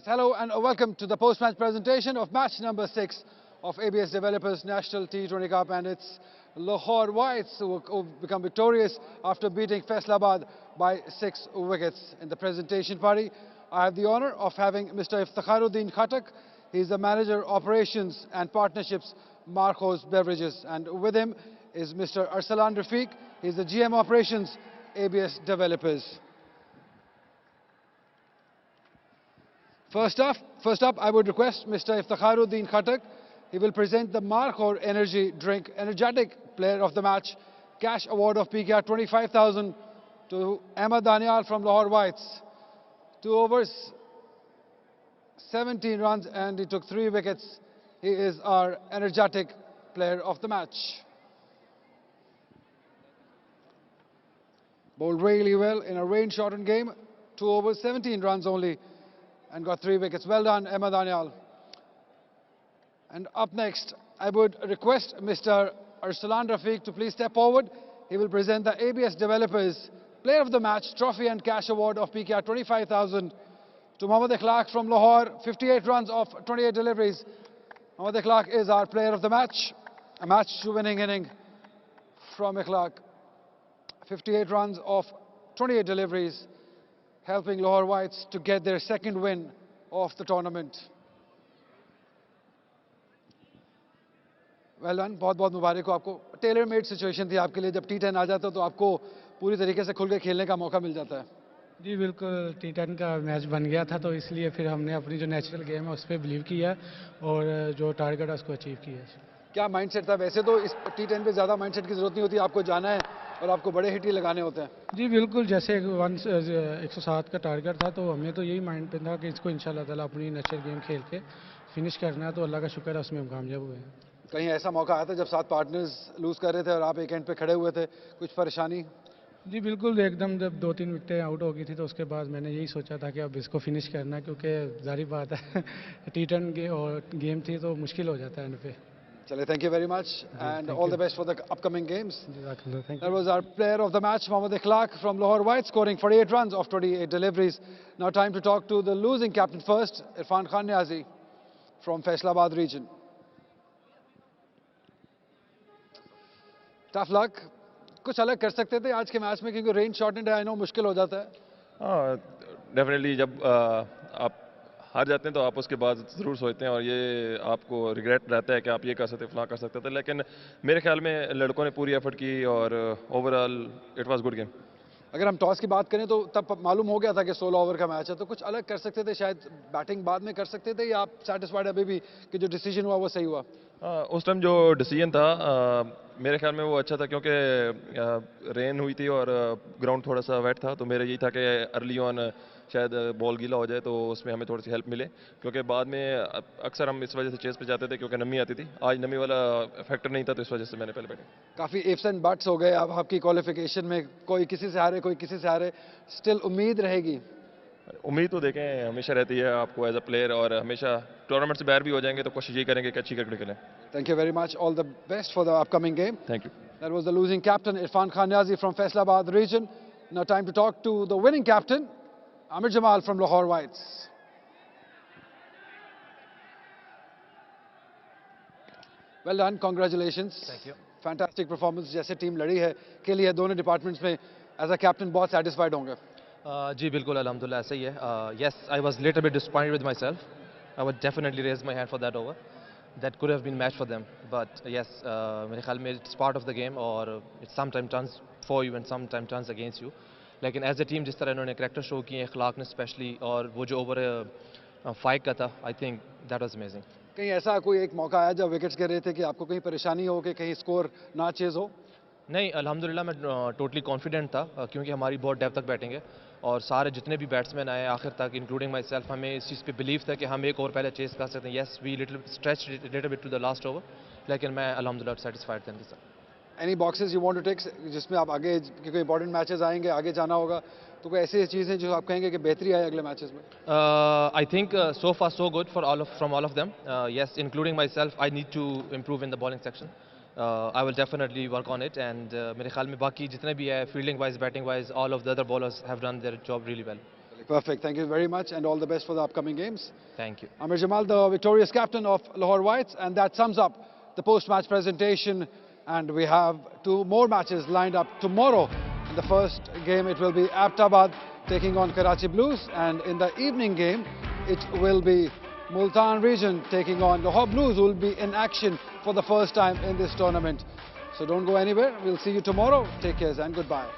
Yes, hello and welcome to the post-match presentation of match number 6 of ABS Developers National T20 Cup, and it's Lahore Whites who become victorious after beating Faisalabad by 6 wickets. In the presentation party, I have the honour of having Mr. Iftikharuddin Khattak. He's the Manager Operations and Partnerships, Marcos Beverages, and with him is Mr. Arsalan Rafiq. He's the GM Operations, ABS Developers. First up, I would request Mr. Iftikharuddin Khattak. He will present the Marcor Energy Drink Energetic Player of the Match cash award of PKR 25,000 to Ahmed Danial from Lahore Whites. 2 overs, 17 runs, and he took 3 wickets. He is our energetic player of the match. Bowled really well in a rain-shortened game. 2 overs, 17 runs only, and got 3 wickets. Well done, Ahmed Danial. And up next, I would request Mr. Arsalan Rafiq to please step forward. He will present the ABS Developers Player of the Match Trophy and Cash Award of PKR 25,000 to Mohammad Akhlaq from Lahore. 58 runs off 28 deliveries. Mohammad Akhlaq is our Player of the Match. A match-winning inning from Akhlaq. 58 runs off 28 deliveries, helping Lahore Whites to get their second win of the tournament. Well done, बहुत-बहुत मुबारक हो आपको. Tailor made situation थी आपके लिए. जब T10 आ जाता तो आपको पूरी तरीके से खुल के खेलने का मौका मिल जाता है. जी बिल्कुल, T10 का मैच बन गया था, तो इसलिए फिर हमने अपनी जो नेचुरल गेम है उस पर बिलीव किया और जो टारगेट है उसको अचीव किया. क्या माइंडसेट था? वैसे तो इस T10 पे ज़्यादा माइंडसेट की ज़रूरत नहीं होती, आपको जाना है और आपको बड़े हिट ही लगाने होते हैं. जी बिल्कुल, जैसे 107 का टारगेट था, तो हमें तो यही माइंड पे था कि इसको इंशाल्लाह ताला अपनी नेचुरल गेम खेल के फिनिश करना है. तो अल्लाह का शुक्र है, उसमें हम कामयाब हुए हैं. कहीं ऐसा मौका आया था जब 7 पार्टनर्स लूज कर रहे थे और आप एक एंड पे खड़े हुए थे, कुछ परेशानी? जी बिल्कुल, एकदम जब 2-3 विकेटें आउट हो गई थी तो उसके बाद मैंने यही सोचा था कि अब इसको फिनिश करना है, क्योंकि जाहिर बात है T10 गेम थी तो मुश्किल हो जाता है एंड पे. Chale, thank you very much and all the best for the upcoming games. Thank That you. was our player of the match, Mohammad Akhlaq from Lahore White, scoring 48 runs off 28 deliveries. Now time to talk to the losing captain first, Irfan Khan Niazi from Faisalabad region. Tough luck. कुछ अलग कर सकते थे आज के match में, क्योंकि rain shortened है, आई नो मुश्किल हो जाता है. हाँ, डेफिनेटली जब आप हार जाते हैं तो आप उसके बाद ज़रूर सोचते हैं और ये आपको रिग्रेट रहता है कि आप ये कर सकते फलां कर सकते थे, लेकिन मेरे ख्याल में लड़कों ने पूरी एफर्ट की और overall it was good game. अगर हम टॉस की बात करें तो तब मालूम हो गया था कि 16 ओवर का मैच है, तो कुछ अलग कर सकते थे, शायद बैटिंग बाद में कर सकते थे, या आप सेटिस्फाइड अभी भी कि जो डिसीजन हुआ वो सही हुआ? उस टाइम जो डिसीजन था मेरे ख्याल में वो अच्छा था, क्योंकि रेन हुई थी और ग्राउंड थोड़ा सा वेट था, तो मेरा यही था कि अर्ली ऑन शायद बॉल गीला हो जाए तो उसमें हमें थोड़ी सी हेल्प मिले, क्योंकि बाद में अक्सर हम इस वजह से चेस पे जाते थे क्योंकि नमी आती थी. आज नमी वाला फैक्टर नहीं था, तो इस वजह से मैंने पहले बैटिंग. काफ़ी इफ्स एंड बट्स हो गए अब आपकी क्वालिफिकेशन में, कोई किसी से हारे कोई किसी से हारे, स्टिल उम्मीद रहेगी? उम्मीद तो देखें हमेशा रहती है आपको एज अ प्लेयर, और हमेशा टूर्नामेंट से बाहर भी हो जाएंगे तो कोशिश यही करेंगे कि अच्छी क्रिकेट खेलें. Thank you very much. All the best for the upcoming game. Thank you. That was the losing captain, Irfan Khan Niazi from Faisalabad region. Now time to talk to the winning captain, Amir Jamal from Lahore Whites. Well done, congratulations. Thank you. Fantastic performance. जैसे team लड़ी है के लिए दोनों departments में as a captain बहुत satisfied होंगे. जी बिल्कुल, अल्हम्दुलिल्लाह ऐसा ही है. Yes, I was little bit disappointed with myself. I would definitely raise my hand for that over. That could have been match for them. But yes, मेरे ख्याल में it's part of the game और it sometimes turns for you and sometimes turns against you. लेकिन as a team जिस तरह इन्होंने character show किए, अखलाक ने स्पेशली, और वो जो ओवर 5 का था, I think that was amazing. कहीं ऐसा कोई एक मौका आया जब विकेट्स गिर रहे थे कि आपको कहीं परेशानी हो कि कहीं स्कोर ना चेज हो? नहीं, अल्हम्दुलिल्लाह मैं टोटली कॉन्फिडेंट था, क्योंकि हमारी बहुत डेप्थ तक बैटिंग है और सारे जितने भी बैट्समैन आए आखिर तक, इंक्लूडिंग माई सेल्फ, हमें इस चीज़ पे बिलीव था कि हम एक ओवर पहले चेस कर सकते हैं. Yes, we little stretch little bit to the last over, लेकिन मैं अल्हम्दुलिल्लाह सेटिस्फाइड था इनके साथ. Any boxes you want to take जिसमें आप आगे, क्योंकि इंपॉर्टेंट मैचेस आएंगे, आगे जाना होगा, तो कोई ऐसी चीज़ें जो आप कहेंगे कि बेहतरी आए अगले मैचेस में? I think so far so good for from all of them. Yes, including myself, I need to improve in the bowling section. I will definitely work on it, and मेरे ख्याल में बाकी जितने भी है fielding wise, batting wise, all of the other bowlers have done their job really well. Perfect. Thank you very much and all the best for the upcoming games. Thank you. Amir Jamal, the victorious captain of Lahore Whites, and that sums up the post-match presentation. And we have 2 more matches lined up tomorrow. In the first game, it will be Abbottabad taking on Karachi Blues, and in the evening game, it will be Multan region taking on Lahore Blues, who will be in action for the first time in this tournament. So don't go anywhere. We'll see you tomorrow. Take care and goodbye.